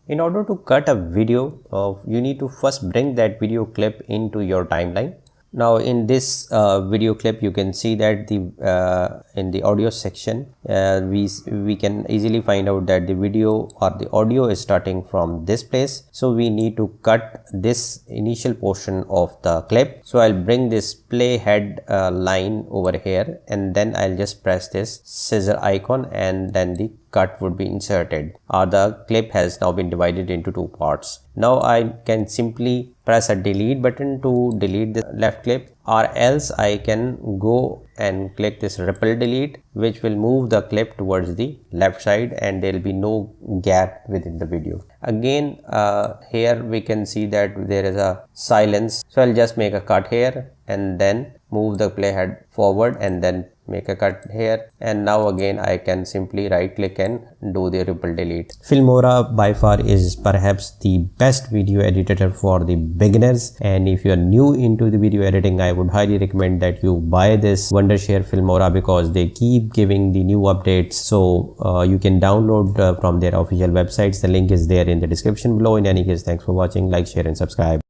In order to cut a video, you need to first bring that video clip into your timeline. Now in this video clip you can see that in the audio section we can easily find out that the video or the audio is starting from this place. So we need to cut this initial portion of the clip. So I'll bring this playhead line over here, and then I'll just press this scissor icon, and then the cut would be inserted, or the clip has now been divided into two parts. Now I can simply press a delete button to delete the left clip, or else I can go and click this ripple delete, which will move the clip towards the left side and there will be no gap within the video. Again, here we can see that there is a silence, so I'll just make a cut here and then move the playhead forward and then make a cut here, and now again I can simply right click and do the ripple delete. Filmora by far is perhaps the best video editor for the beginners, and if you are new into the video editing, I would highly recommend that you buy this Wondershare Filmora because they keep giving the new updates. So you can download from their official websites. The link is there in the description below. In any case, thanks for watching. Like, share and subscribe.